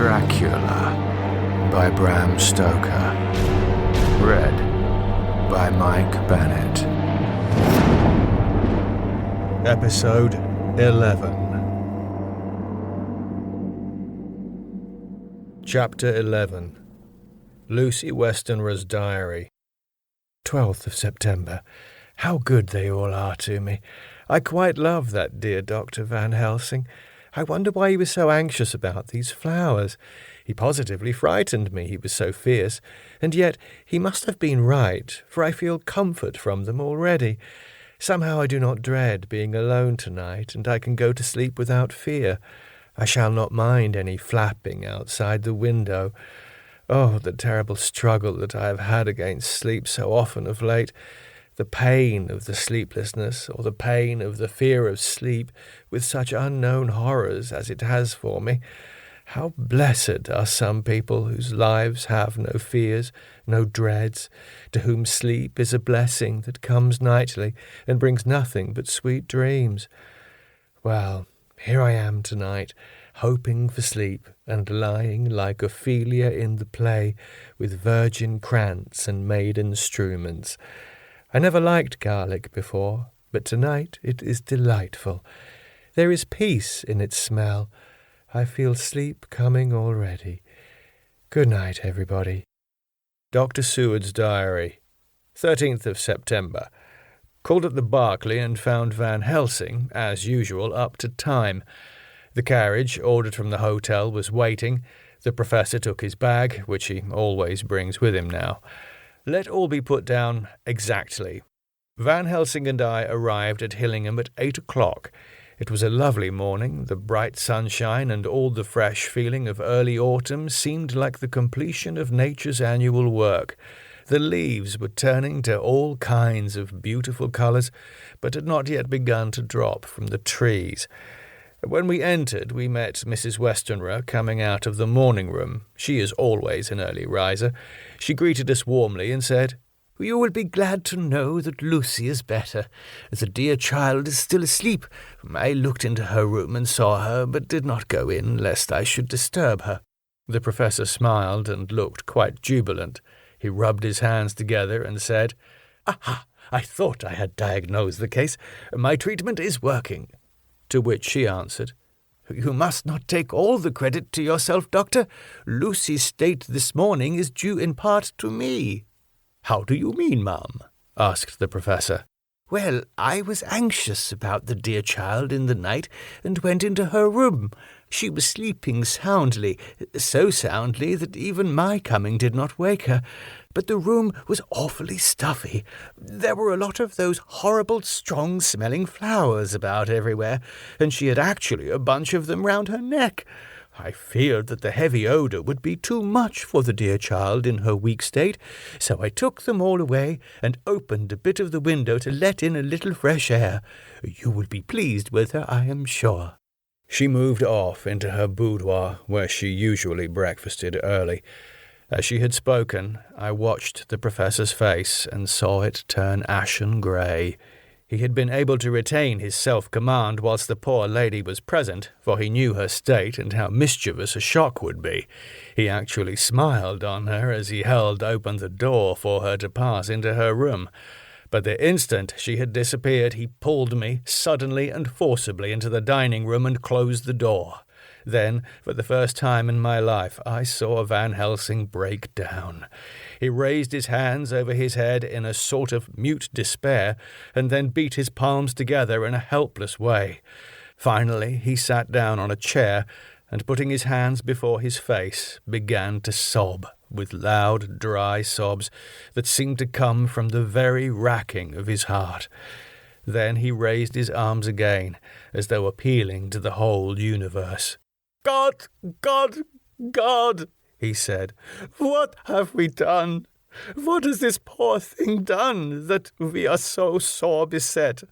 Dracula by Bram Stoker. Read by Mike Bennett. Episode 11. Chapter 11. Lucy Westenra's Diary. 12th of September. How good they all are to me. I quite love that dear Dr. Van Helsing. I wonder why he was so anxious about these flowers. He positively frightened me, he was so fierce, and yet he must have been right, for I feel comfort from them already. Somehow I do not dread being alone tonight, and I can go to sleep without fear. I shall not mind any flapping outside the window. Oh, the terrible struggle that I have had against sleep so often of late. The pain of the sleeplessness, or the pain of the fear of sleep, with such unknown horrors as it has for me. How blessed are some people whose lives have no fears, no dreads, to whom sleep is a blessing that comes nightly and brings nothing but sweet dreams. Well, here I am tonight, hoping for sleep, and lying like Ophelia in the play, with virgin krantz and maiden struments. I never liked garlic before, but tonight it is delightful. There is peace in its smell. I feel sleep coming already. Good night, everybody. Dr. Seward's Diary. 13th of September. Called at the Berkeley and found Van Helsing, as usual, up to time. The carriage, ordered from the hotel, was waiting. The professor took his bag, which he always brings with him now. Let all be put down exactly. Van Helsing and I arrived at Hillingham at 8 o'clock. It was a lovely morning. The bright sunshine and all the fresh feeling of early autumn seemed like the completion of nature's annual work. The leaves were turning to all kinds of beautiful colours, but had not yet begun to drop from the trees. When we entered, we met Mrs. Westenra coming out of the morning room. She is always an early riser. She greeted us warmly and said, "You will be glad to know that Lucy is better. The dear child is still asleep. I looked into her room and saw her, but did not go in, lest I should disturb her." The professor smiled and looked quite jubilant. He rubbed his hands together and said, "Aha! I thought I had diagnosed the case. My treatment is working." To which she answered, "You must not take all the credit to yourself, Doctor. Lucy's state this morning is due in part to me." "How do you mean, ma'am?" asked the professor. "Well, I was anxious about the dear child in the night, and went into her room. She was sleeping soundly, so soundly that even my coming did not wake her. But the room was awfully stuffy. There were a lot of those horrible, strong-smelling flowers about everywhere, and she had actually a bunch of them round her neck. I feared that the heavy odour would be too much for the dear child in her weak state, so I took them all away and opened a bit of the window to let in a little fresh air. You will be pleased with her, I am sure." She moved off into her boudoir, where she usually breakfasted early. As she had spoken, I watched the professor's face and saw it turn ashen grey. He had been able to retain his self-command whilst the poor lady was present, for he knew her state and how mischievous a shock would be. He actually smiled on her as he held open the door for her to pass into her room. But the instant she had disappeared, he pulled me suddenly and forcibly into the dining room and closed the door. Then, for the first time in my life, I saw Van Helsing break down. He raised his hands over his head in a sort of mute despair, and then beat his palms together in a helpless way. Finally, he sat down on a chair, and putting his hands before his face, began to sob, with loud, dry sobs that seemed to come from the very racking of his heart. Then he raised his arms again, as though appealing to the whole universe. "God, God, God," he said, "what have we done? What has this poor thing done, that we are so sore beset?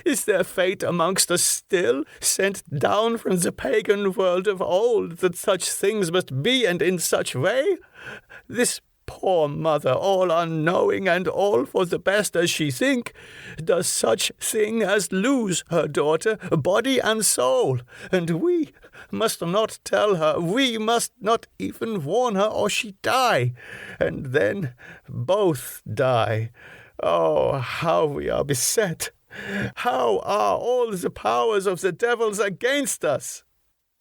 Is there fate amongst us still, sent down from the pagan world of old, that such things must be, and in such way? This Poor mother, all unknowing and all for the best as she think, does such thing as lose her daughter, body and soul, and we must not tell her, we must not even warn her, or she die, and then both die. Oh, how we are beset! How are all the powers of the devils against us?"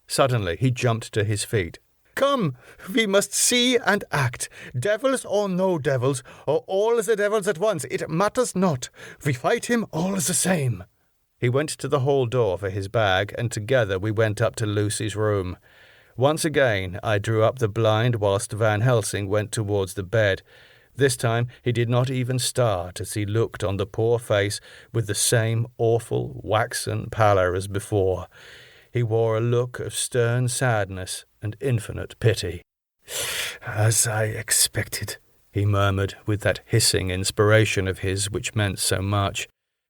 Suddenly he jumped to his feet. "Come, we must see and act. Devils or no devils, or all the devils at once, it matters not. We fight him all the same." He went to the hall door for his bag, and together we went up to Lucy's room. Once again I drew up the blind whilst Van Helsing went towards the bed. This time he did not even start as he looked on the poor face with the same awful waxen pallor as before. He wore a look of stern sadness and infinite pity. "As I expected," he murmured with that hissing inspiration of his which meant so much.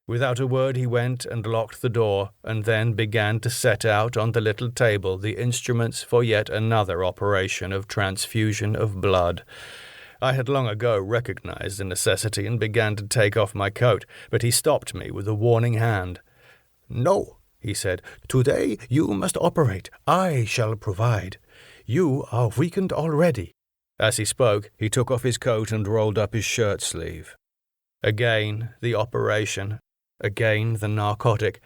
Without a word he went and locked the door, and then began to set out on the little table the instruments for yet another operation of transfusion of blood. I had long ago recognized the necessity and began to take off my coat, but he stopped me with a warning hand. "No," he said, "today you must operate. I shall provide. You are weakened already." As he spoke, he took off his coat and rolled up his shirt sleeve. Again the operation, again the narcotic,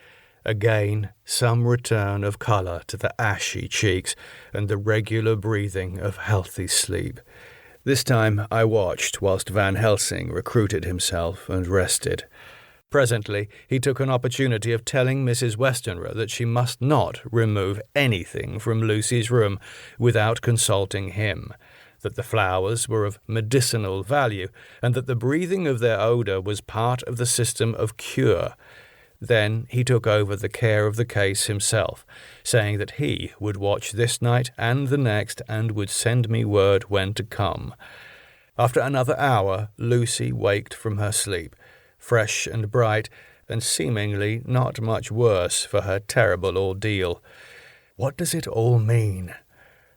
again some return of colour to the ashy cheeks and the regular breathing of healthy sleep. This time I watched whilst Van Helsing recruited himself and rested. Presently he took an opportunity of telling Mrs. Westenra that she must not remove anything from Lucy's room without consulting him, that the flowers were of medicinal value, and that the breathing of their odour was part of the system of cure. Then he took over the care of the case himself, saying that he would watch this night and the next and would send me word when to come. After another hour, Lucy waked from her sleep, fresh and bright, and seemingly not much worse for her terrible ordeal. What does it all mean?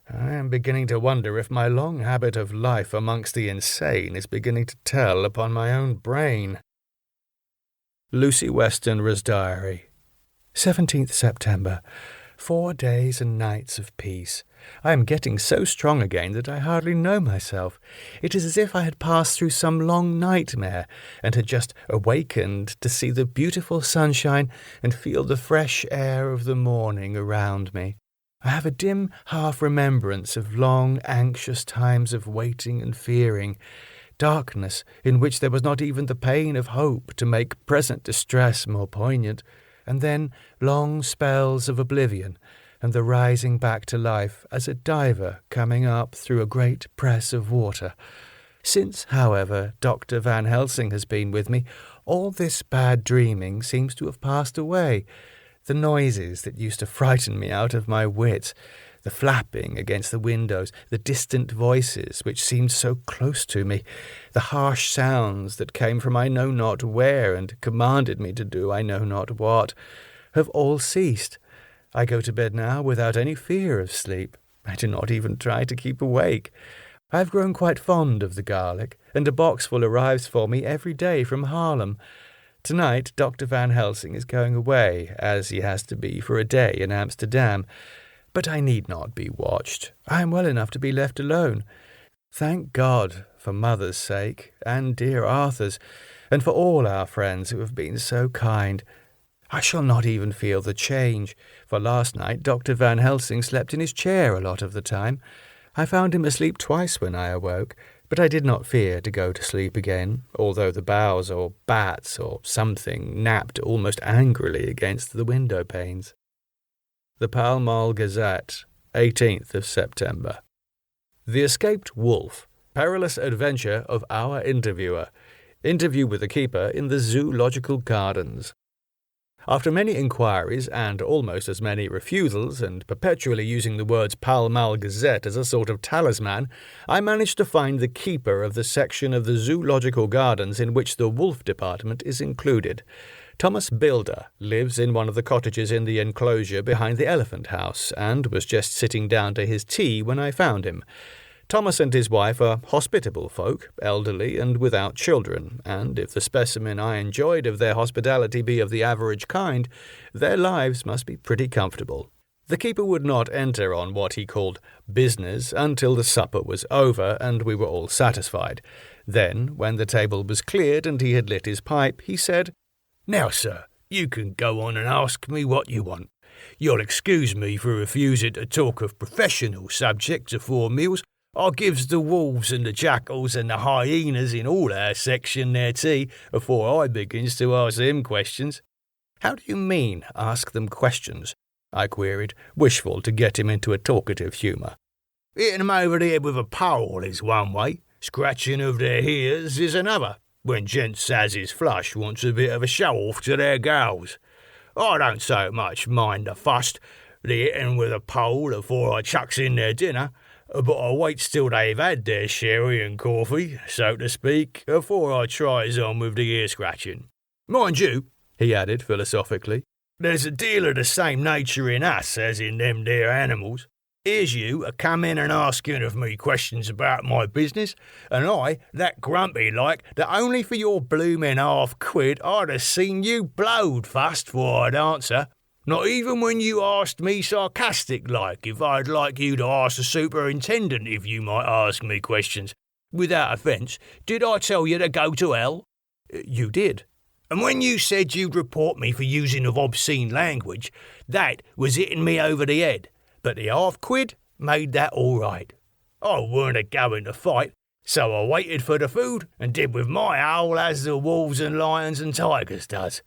I am beginning to wonder if my long habit of life amongst the insane is beginning to tell upon my own brain. Lucy Westenra's diary. 17th September. 4 days and nights of peace. I am getting so strong again that I hardly know myself. It is as if I had passed through some long nightmare, and had just awakened to see the beautiful sunshine and feel the fresh air of the morning around me. I have a dim half-remembrance of long, anxious times of waiting and fearing, darkness in which there was not even the pain of hope to make present distress more poignant, and then long spells of oblivion, and the rising back to life as a diver coming up through a great press of water. Since, however, Dr. Van Helsing has been with me, all this bad dreaming seems to have passed away. The noises that used to frighten me out of my wits, the flapping against the windows, the distant voices which seemed so close to me, the harsh sounds that came from I know not where and commanded me to do I know not what, have all ceased. I go to bed now without any fear of sleep. I do not even try to keep awake. I have grown quite fond of the garlic, and a boxful arrives for me every day from Haarlem. Tonight Dr. Van Helsing is going away, as he has to be for a day in Amsterdam. But I need not be watched. I am well enough to be left alone. Thank God, for mother's sake, and dear Arthur's, and for all our friends who have been so kind. I shall not even feel the change, for last night Dr. Van Helsing slept in his chair a lot of the time. I found him asleep twice when I awoke, but I did not fear to go to sleep again, although the boughs or bats or something napped almost angrily against the window panes. The Pall Mall Gazette, 18th of September. The Escaped Wolf. Perilous Adventure of Our Interviewer. Interview with the Keeper in the Zoological Gardens. After many inquiries and almost as many refusals, and perpetually using the words Pall Mall Gazette as a sort of talisman, I managed to find the keeper of the section of the Zoological Gardens in which the wolf department is included. Thomas Bilder lives in one of the cottages in the enclosure behind the Elephant House, and was just sitting down to his tea when I found him. Thomas and his wife are hospitable folk, elderly and without children, and if the specimen I enjoyed of their hospitality be of the average kind, their lives must be pretty comfortable. The keeper would not enter on what he called business until the supper was over and we were all satisfied. Then, when the table was cleared and he had lit his pipe, he said, "Now, sir, you can go on and ask me what you want. You'll excuse me for refusing to talk of professional subjects afore meals. I gives the wolves and the jackals and the hyenas in all our section their tea afore I begins to ask them questions." "How do you mean, ask them questions?" I queried, wishful to get him into a talkative humour. "Hitting them over the head with a pole is one way, scratching of their ears is another, when gents as is flush wants a bit of a show-off to their gals. I don't so much mind the fust, the hitting with a pole afore I chucks in their dinner, but I waits till they've had their sherry and coffee, so to speak, afore I tries on with the ear-scratching. Mind you," he added philosophically, "there's a deal of the same nature in us as in them there animals. Here's you a-comin' and asking of me questions about my business, and I that grumpy like that only for your bloomin' half-quid I'd ha' seen you blowed fust 'fore I'd answer. Not even when you asked me sarcastic-like if I'd like you to ask the superintendent if you might ask me questions. Without offence, did I tell you to go to hell?" "You did." "And when you said you'd report me for using of obscene language, that was hitting me over the head, but the half-quid made that all right. I weren't a-going to fight, so I waited for the food and did with my howl as the wolves and lions and tigers does.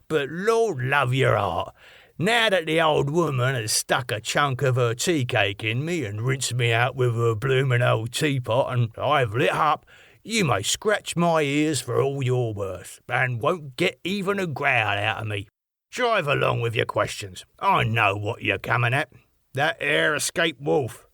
But Lord love your heart, now that the old woman has stuck a chunk of her tea cake in me and rinsed me out with her bloomin' old teapot and I've lit up, you may scratch my ears for all you're worth, and won't get even a growl out of me. Drive along with your questions. I know what you're coming at. That ere escaped wolf."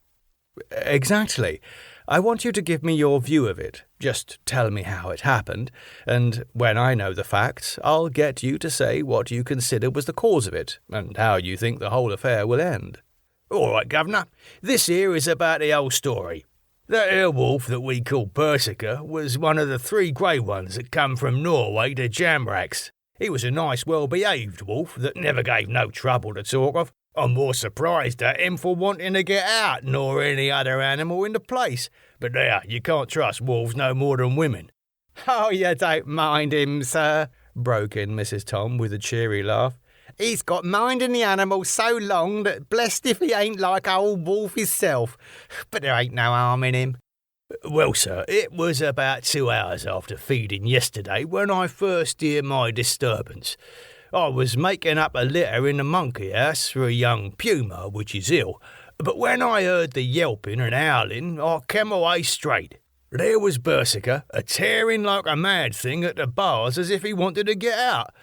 "Exactly. I want you to give me your view of it. Just tell me how it happened, and when I know the facts, I'll get you to say what you consider was the cause of it, and how you think the whole affair will end." "All right, governor. This here is about the old story. That ere wolf that we call Berserker was one of the 3 grey ones that come from Norway to Jamrach's. He was a nice, well-behaved wolf that never gave no trouble to talk of. I'm more surprised at him for wanting to get out nor any other animal in the place. But there, you can't trust wolves no more than women." "Oh, you don't mind him, sir," broke in Mrs. Tom with a cheery laugh. "He's got minding the animal so long that blessed if he ain't like old wolf hisself. But there ain't no harm in him." "Well, sir, it was about 2 hours after feeding yesterday when I first hear my disturbance. I was making up a litter in the monkey house for a young puma which is ill, but when I heard the yelping and howling, I came away straight. There was Berserker a-tearing like a mad thing at the bars as if he wanted to get out.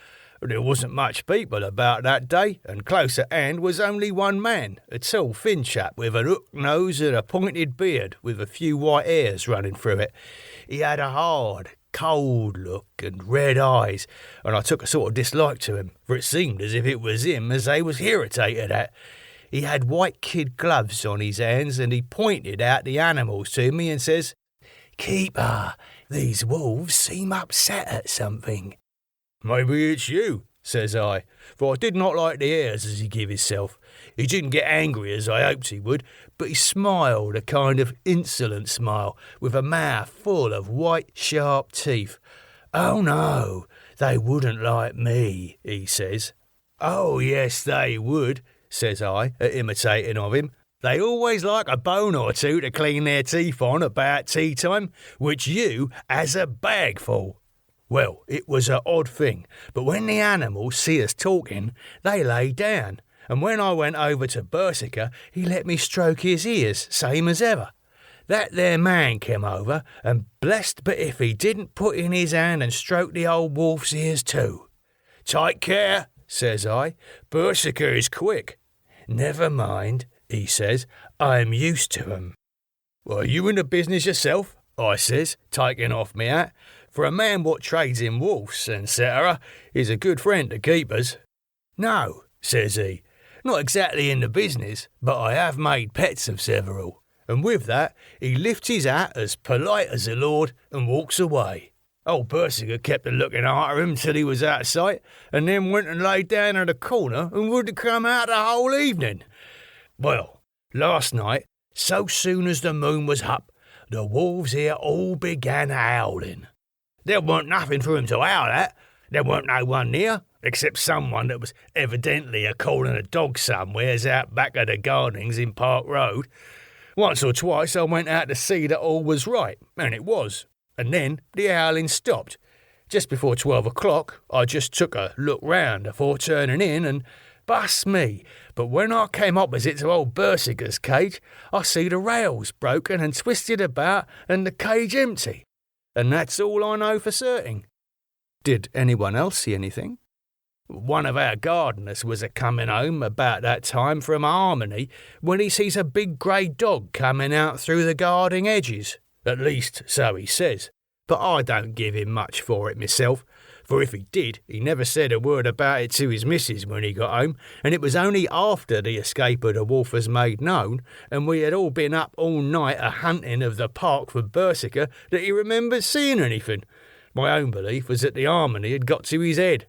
There wasn't much people about that day, and close at hand was only one man, a tall thin chap with a hook nose and a pointed beard with a few white hairs running through it. He had a hard, cold look and red eyes, and I took a sort of dislike to him, for it seemed as if it was him as they was irritated at. He had white kid gloves on his hands, and he pointed out the animals to me and says, 'Keeper, these wolves seem upset at something.' 'Maybe it's you,' says I, for I did not like the airs as he give himself. He didn't get angry as I hoped he would, but he smiled a kind of insolent smile, with a mouth full of white, sharp teeth. 'Oh no, they wouldn't like me,' he says. 'Oh yes, they would,' says I, imitating of him. 'They always like a bone or two to clean their teeth on about tea time, which you has a bag full.' Well, it was a odd thing, but when the animals see us talking, they lay down, and when I went over to Berserker, he let me stroke his ears, same as ever. That there man came over, and blessed but if he didn't put in his hand and stroke the old wolf's ears too. 'Take care,' says I, 'Berserker is quick.' 'Never mind,' he says, 'I'm used to 'em.' 'Are you in the business yourself?' I says, taking off me hat, for a man what trades in wolves, etc., is a good friend to keepers. 'No,' says he, 'not exactly in the business, but I have made pets of several. And with that, he lifts his hat as polite as a lord and walks away. Old Bersiger kept a-looking arter him till he was out of sight, and then went and lay down in a corner and wouldn't come out the whole evening. Well, last night, so soon as the moon was up, the wolves here all began howling. There weren't nothing for 'em to howl at. There weren't no one near, except someone that was evidently a-calling a dog somewheres out back of the gardens in Park Road. Once or twice I went out to see that all was right, and it was. And then the howling stopped. Just before 12 o'clock, I just took a look round afore turning in, and bust me, but when I came opposite to old Bersiger's cage, I see the rails broken and twisted about and the cage empty. And that's all I know for certain. Did anyone else see anything? One of our gardeners was a-coming home about that time from Harmony when he sees a big grey dog coming out through the garden edges. At least, so he says. But I don't give him much for it myself, for if he did, he never said a word about it to his missus when he got home, and it was only after the escape of the wolf was made known, and we had all been up all night a-hunting of the park for Bersiger, that he remembered seeing anything. My own belief was that the harmony had got to his head.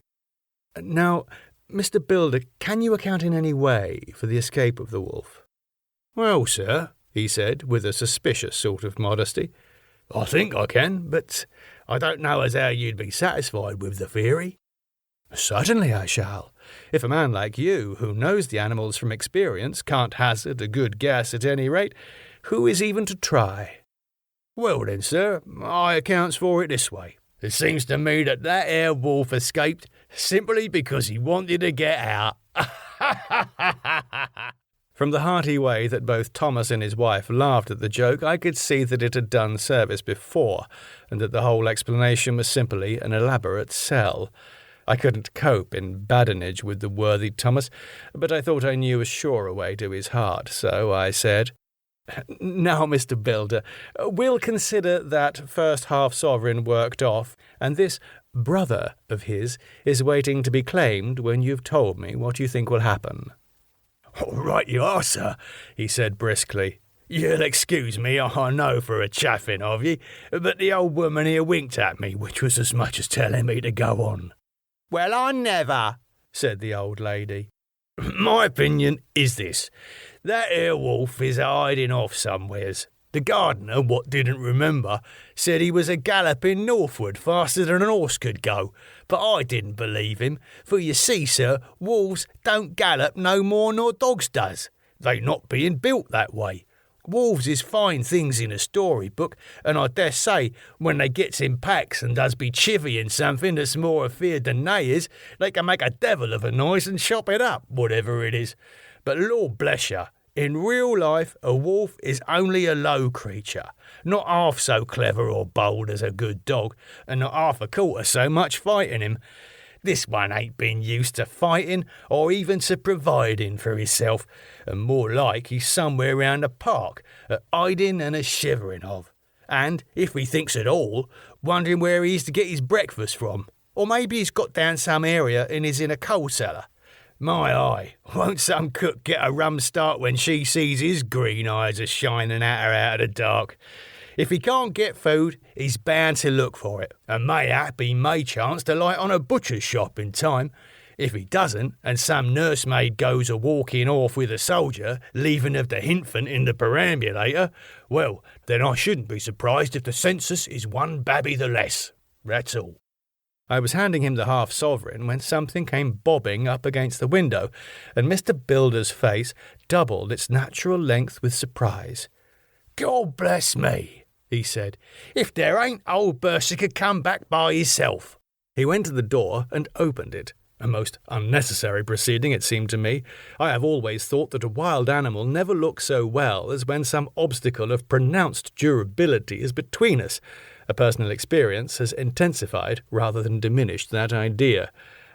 Now, Mr. Builder, can you account in any way for the escape of the wolf? Well, sir, he said, with a suspicious sort of modesty, I think I can, but I don't know as how you'd be satisfied with the theory. Certainly I shall. If a man like you, who knows the animals from experience, can't hazard a good guess at any rate, who is even to try? Well then, sir, I accounts for it this way. It seems to me that 'ere wolf escaped simply because he wanted to get out. From the hearty way that both Thomas and his wife laughed at the joke, I could see that it had done service before, and that the whole explanation was simply an elaborate sell. I couldn't cope in badinage with the worthy Thomas, but I thought I knew a surer way to his heart, so I said, Now, Mr. Builder, we'll consider that first half-sovereign worked off, and this brother of his is waiting to be claimed when you've told me what you think will happen. All right you are, sir, he said briskly. You'll excuse me, I know, for a chaffing of ye, but the old woman here winked at me, which was as much as telling me to go on. Well, I never, said the old lady. My opinion is this. That 'ere wolf is hiding off somewheres. The gardener, what didn't remember, said he was a-galloping northward faster than an horse could go, but I didn't believe him, for you see, sir, wolves don't gallop no more nor dogs does. They not being built that way. Wolves is fine things in a storybook, and I dessay when they gets in packs and does be chivying something that's more afeard than they is, they can make a devil of a noise and chop it up, whatever it is. But Lord bless you, in real life a wolf is only a low creature, not half so clever or bold as a good dog, and not half a quarter so much fighting him. This one ain't been used to fighting or even to providing for himself, and more like he's somewhere round the park, a-hiding and a-shivering of. And, if he thinks at all, wondering where he is to get his breakfast from, or maybe he's got down some area and is in a coal cellar. My eye, won't some cook get a rum start when she sees his green eyes a-shining at her out of the dark? If he can't get food, he's bound to look for it, and mayhap he may chance to light on a butcher's shop in time. If he doesn't, and some nursemaid goes a-walking off with a soldier, leaving of the hinfant in the perambulator, well, then I shouldn't be surprised if the census is one babby the less. That's all. I was handing him the half-sovereign when something came bobbing up against the window, and Mr. Builder's face doubled its natural length with surprise. God bless me, he said, if there ain't old Bersiger come back by hisself. He went to the door and opened it. A most unnecessary proceeding, it seemed to me. I have always thought that a wild animal never looks so well as when some obstacle of pronounced durability is between us. A personal experience has intensified rather than diminished that idea.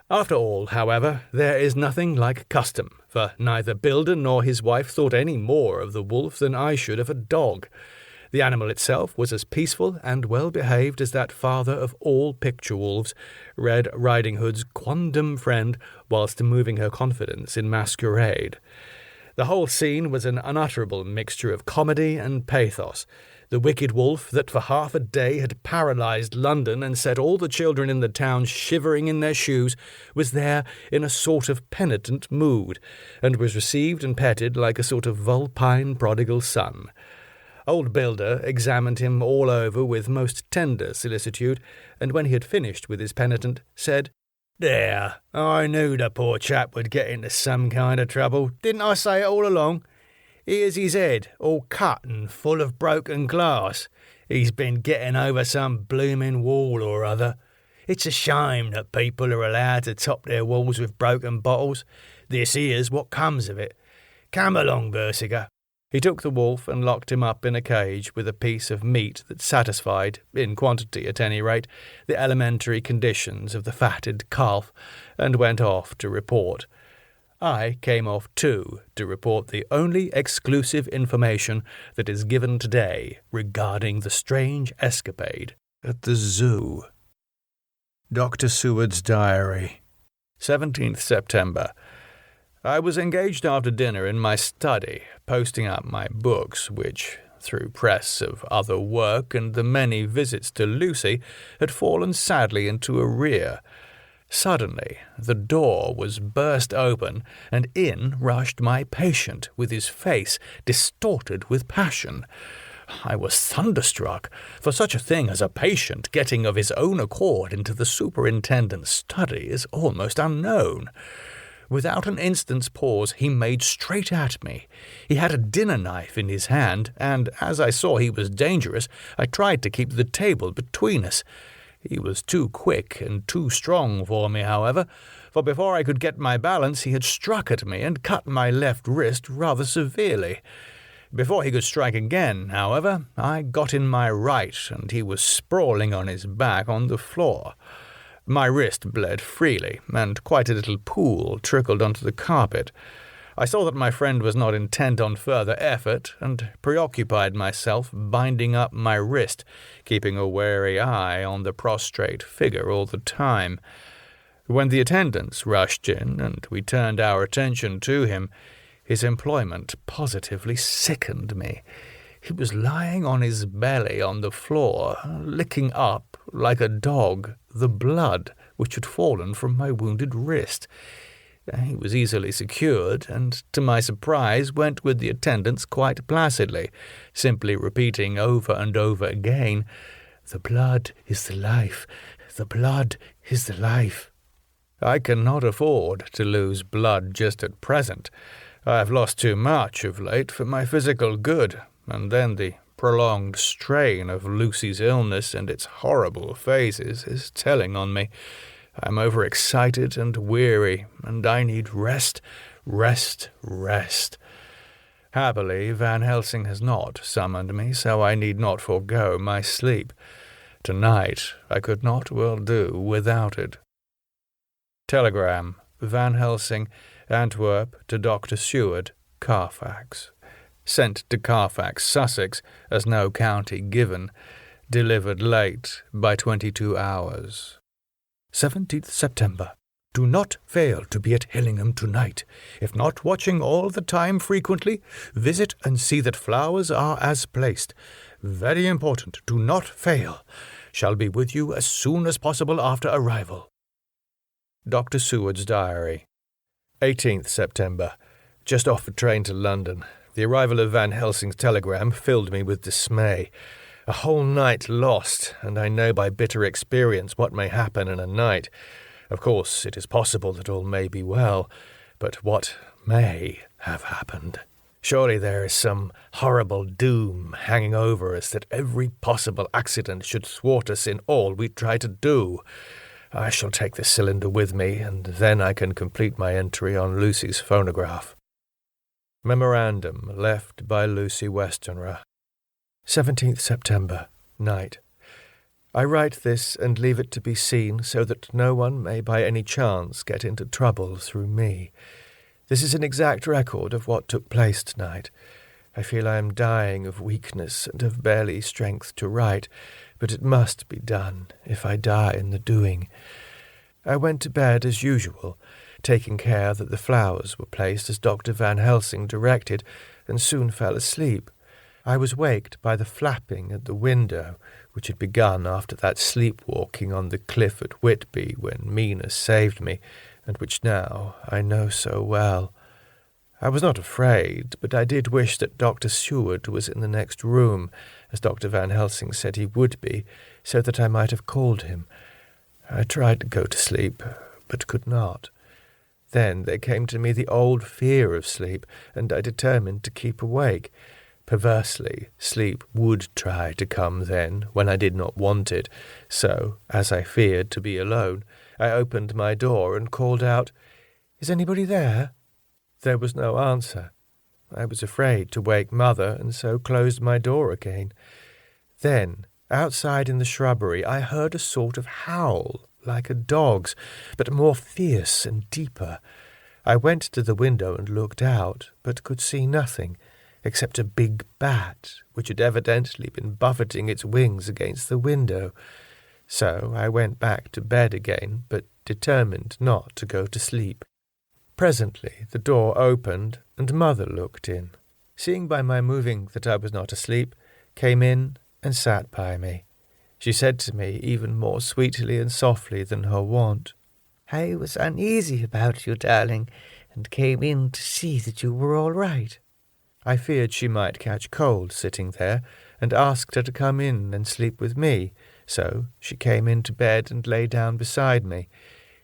After all, however, there is nothing like custom, for neither Builder nor his wife thought any more of the wolf than I should of a dog. The animal itself was as peaceful and well-behaved as that father of all picture-wolves, Red Riding Hood's quondam friend, whilst moving her confidence in masquerade. The whole scene was an unutterable mixture of comedy and pathos. The wicked wolf that for half a day had paralysed London and set all the children in the town shivering in their shoes was there in a sort of penitent mood, and was received and petted like a sort of vulpine prodigal son. Old Builder examined him all over with most tender solicitude, and when he had finished with his penitent, said, "There, I knew the poor chap would get into some kind of trouble. Didn't I say it all along? Here's his head, all cut and full of broken glass. He's been getting over some blooming wall or other. It's a shame that people are allowed to top their walls with broken bottles. This here's what comes of it. Come along, Bersiger." He took the wolf and locked him up in a cage with a piece of meat that satisfied, in quantity at any rate, the elementary conditions of the fatted calf, and went off to report. I came off too to report the only exclusive information that is given today regarding the strange escapade at the zoo. Dr. Seward's Diary, 17th September. I was engaged after dinner in my study, posting up my books, which, through press of other work and the many visits to Lucy, had fallen sadly into arrear. Suddenly, the door was burst open, and in rushed my patient, with his face distorted with passion. I was thunderstruck, for such a thing as a patient getting of his own accord into the superintendent's study is almost unknown. Without an instant's pause, he made straight at me. He had a dinner knife in his hand, and as I saw he was dangerous, I tried to keep the table between us. He was too quick and too strong for me, however, for before I could get my balance he had struck at me and cut my left wrist rather severely. Before he could strike again, however, I got in my right, and he was sprawling on his back on the floor. My wrist bled freely, and quite a little pool trickled onto the carpet. I saw that my friend was not intent on further effort, and preoccupied myself binding up my wrist, keeping a wary eye on the prostrate figure all the time. When the attendants rushed in, and we turned our attention to him, his employment positively sickened me. He was lying on his belly on the floor, licking up, like a dog, the blood which had fallen from my wounded wrist. He was easily secured, and to my surprise went with the attendants quite placidly, simply repeating over and over again, "The blood is the life, the blood is the life." I cannot afford to lose blood just at present. I have lost too much of late for my physical good, and then the prolonged strain of Lucy's illness and its horrible phases is telling on me. I'm overexcited and weary, and I need rest, rest, rest. Happily, Van Helsing has not summoned me, so I need not forego my sleep. Tonight I could not well do without it. Telegram, Van Helsing, Antwerp, to Dr. Seward, Carfax. Sent to Carfax, Sussex, as no county given. Delivered late by 22 hours. 17th September. Do not fail to be at Hillingham tonight. If not watching all the time frequently, visit and see that flowers are as placed. Very important. Do not fail. Shall be with you as soon as possible after arrival. Dr. Seward's Diary. 18th September. Just off a train to London. The arrival of Van Helsing's telegram filled me with dismay. A whole night lost, and I know by bitter experience what may happen in a night. Of course, it is possible that all may be well, but what may have happened? Surely there is some horrible doom hanging over us that every possible accident should thwart us in all we try to do. I shall take the cylinder with me, and then I can complete my entry on Lucy's phonograph. Memorandum left by Lucy Westenra. 17th September, night. I write this and leave it to be seen so that no one may by any chance get into trouble through me. This is an exact record of what took place tonight. I feel I am dying of weakness and have barely strength to write, but it must be done if I die in the doing. I went to bed as usual, taking care that the flowers were placed as Dr. Van Helsing directed, and soon fell asleep. I was waked by the flapping at the window, which had begun after that sleepwalking on the cliff at Whitby when Mina saved me, and which now I know so well. I was not afraid, but I did wish that Dr. Seward was in the next room, as Dr. Van Helsing said he would be, so that I might have called him. I tried to go to sleep, but could not. Then there came to me the old fear of sleep, and I determined to keep awake. Perversely, sleep would try to come then, when I did not want it, so, as I feared to be alone, I opened my door and called out, "Is anybody there?" There was no answer. I was afraid to wake Mother, and so closed my door again. Then, outside in the shrubbery, I heard a sort of howl, like a dog's, but more fierce and deeper. I went to the window and looked out, but could see nothing, except a big bat, which had evidently been buffeting its wings against the window. So I went back to bed again, but determined not to go to sleep. Presently the door opened, and Mother looked in. Seeing by my moving that I was not asleep, came in and sat by me. She said to me even more sweetly and softly than her wont, "I was uneasy about you, darling, and came in to see that you were all right." I feared she might catch cold sitting there, and asked her to come in and sleep with me, so she came into bed and lay down beside me.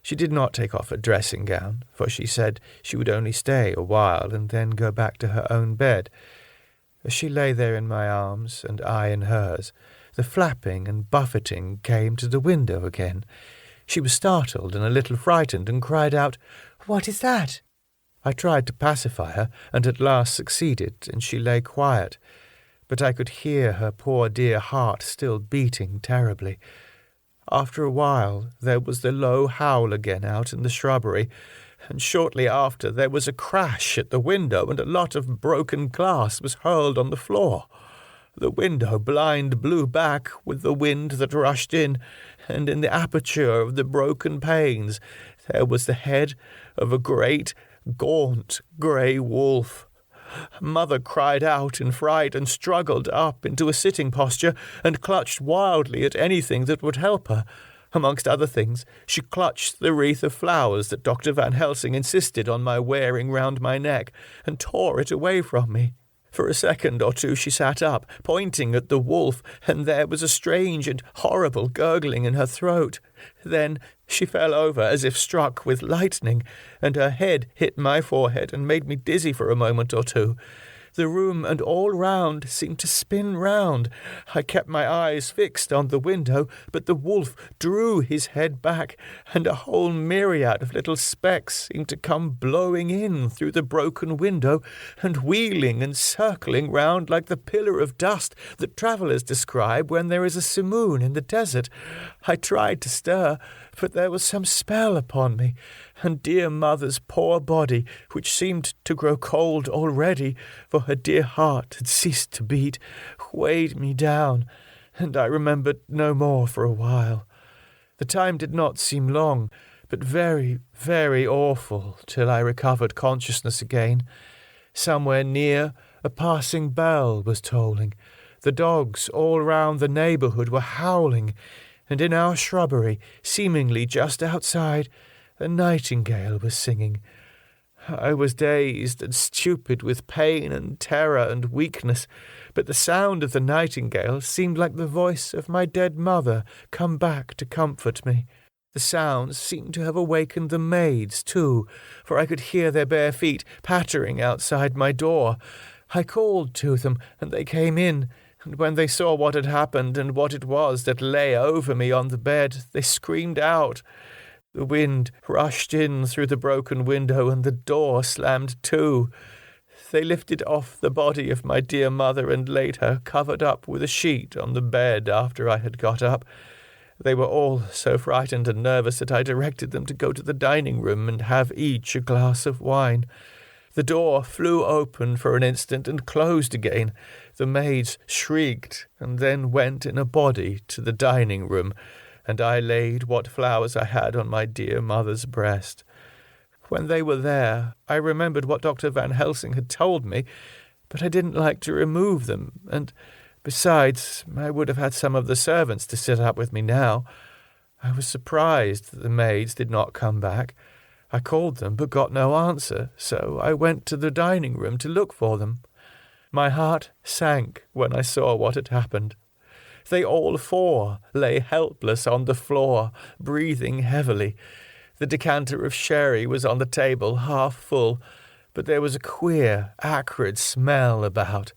She did not take off her dressing-gown, for she said she would only stay a while and then go back to her own bed. As she lay there in my arms, and I in hers, the flapping and buffeting came to the window again. She was startled and a little frightened, and cried out, "What is that?" I tried to pacify her, and at last succeeded, and she lay quiet. But I could hear her poor dear heart still beating terribly. After a while there was the low howl again out in the shrubbery, and shortly after there was a crash at the window, and a lot of broken glass was hurled on the floor. The window blind blew back with the wind that rushed in, and in the aperture of the broken panes there was the head of a great, gaunt, grey wolf. Mother cried out in fright and struggled up into a sitting posture and clutched wildly at anything that would help her. Amongst other things, she clutched the wreath of flowers that Dr. Van Helsing insisted on my wearing round my neck, and tore it away from me. For a second or two she sat up, pointing at the wolf, and there was a strange and horrible gurgling in her throat. Then she fell over as if struck with lightning, and her head hit my forehead and made me dizzy for a moment or two. The room and all round seemed to spin round. I kept my eyes fixed on the window, but the wolf drew his head back, and a whole myriad of little specks seemed to come blowing in through the broken window, and wheeling and circling round like the pillar of dust that travellers describe when there is a simoon in the desert. I tried to stir, but there was some spell upon me, and dear Mother's poor body, which seemed to grow cold already, for her dear heart had ceased to beat, weighed me down, and I remembered no more for a while. The time did not seem long, but very, very awful, till I recovered consciousness again. Somewhere near, a passing bell was tolling. The dogs all round the neighbourhood were howling, and in our shrubbery, seemingly just outside, a nightingale was singing. I was dazed and stupid with pain and terror and weakness, but the sound of the nightingale seemed like the voice of my dead mother come back to comfort me. The sounds seemed to have awakened the maids, too, for I could hear their bare feet pattering outside my door. I called to them, and they came in, and when they saw what had happened and what it was that lay over me on the bed, they screamed out. The wind rushed in through the broken window, and the door slammed to. They lifted off the body of my dear mother and laid her covered up with a sheet on the bed after I had got up. They were all so frightened and nervous that I directed them to go to the dining-room and have each a glass of wine. The door flew open for an instant and closed again. The maids shrieked and then went in a body to the dining-room, and I laid what flowers I had on my dear mother's breast. When they were there, I remembered what Dr. Van Helsing had told me, but I didn't like to remove them, and besides, I would have had some of the servants to sit up with me now. I was surprised that the maids did not come back. I called them, but got no answer, so I went to the dining room to look for them. My heart sank when I saw what had happened. They all four lay helpless on the floor, breathing heavily. The decanter of sherry was on the table, half full, but there was a queer, acrid smell about.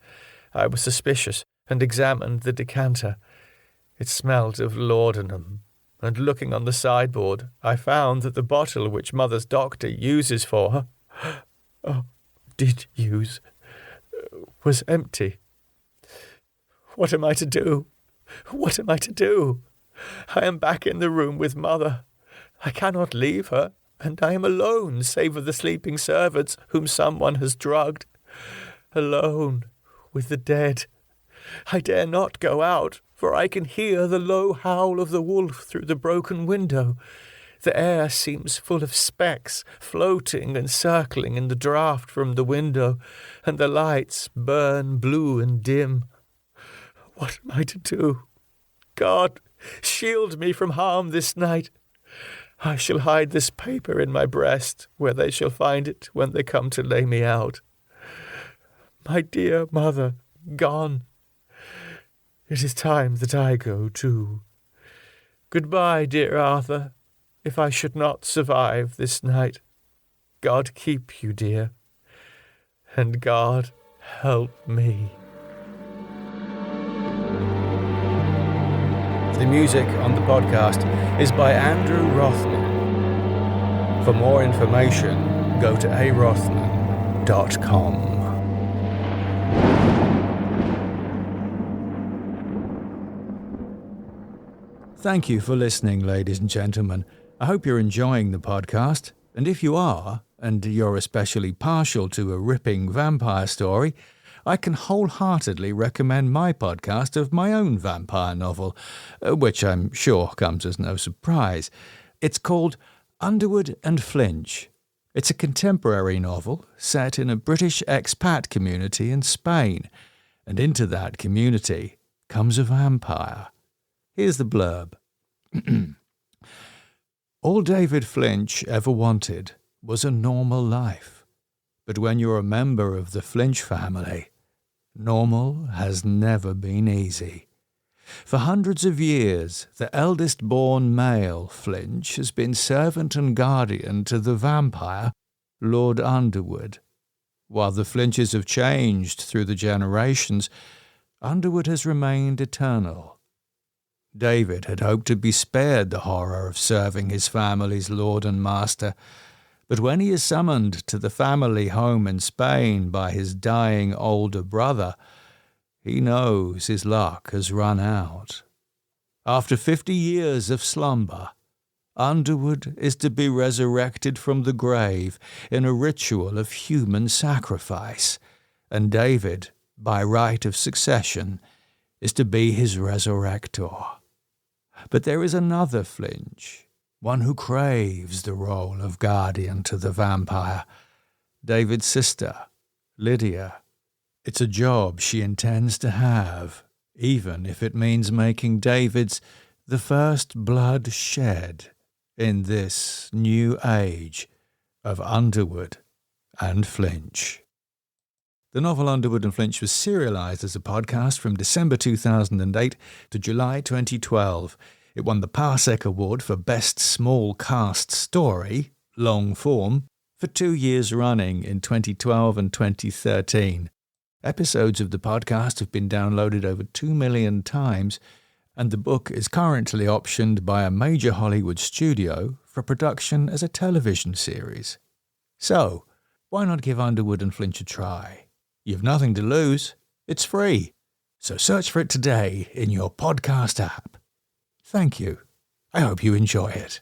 I was suspicious and examined the decanter. It smelt of laudanum, and looking on the sideboard, I found that the bottle which Mother's doctor uses for her, was empty. What am I to do? What am I to do? I am back in the room with Mother. I cannot leave her, and I am alone, save for the sleeping servants whom someone has drugged. Alone with the dead. I dare not go out, for I can hear the low howl of the wolf through the broken window. The air seems full of specks, floating and circling in the draught from the window, and the lights burn blue and dim. What am I to do? God, shield me from harm this night. I shall hide this paper in my breast, where they shall find it when they come to lay me out. My dear mother, gone. It is time that I go too. Goodbye, dear Arthur, if I should not survive this night. God keep you, dear, and God help me. The music on the podcast is by Andrew Rothman. For more information, go to arothman.com. Thank you for listening, ladies and gentlemen. I hope you're enjoying the podcast, and if you are, and you're especially partial to a ripping vampire story, I can wholeheartedly recommend my podcast of my own vampire novel, which I'm sure comes as no surprise. It's called Underwood and Flinch. It's a contemporary novel set in a British expat community in Spain, and into that community comes a vampire. Here's the blurb. All David Flinch ever wanted was a normal life. But when you're a member of the Flinch family, normal has never been easy. For hundreds of years, the eldest-born male Flinch has been servant and guardian to the vampire, Lord Underwood. While the Flinches have changed through the generations, Underwood has remained eternal. David had hoped to be spared the horror of serving his family's lord and master, but when he is summoned to the family home in Spain by his dying older brother, he knows his luck has run out. After 50 years of slumber, Underwood is to be resurrected from the grave in a ritual of human sacrifice, and David, by right of succession, is to be his resurrector. But there is another Flinch, one who craves the role of guardian to the vampire, David's sister, Lydia. It's a job she intends to have, even if it means making David's the first blood shed in this new age of Underwood and Flinch. The novel Underwood and Flinch was serialised as a podcast from December 2008 to July 2012. It won the Parsec Award for Best Small Cast Story, long form, for 2 years running in 2012 and 2013. Episodes of the podcast have been downloaded over 2 million times, and the book is currently optioned by a major Hollywood studio for production as a television series. So, why not give Underwood and Flinch a try? You've nothing to lose. It's free. So search for it today in your podcast app. Thank you. I hope you enjoy it.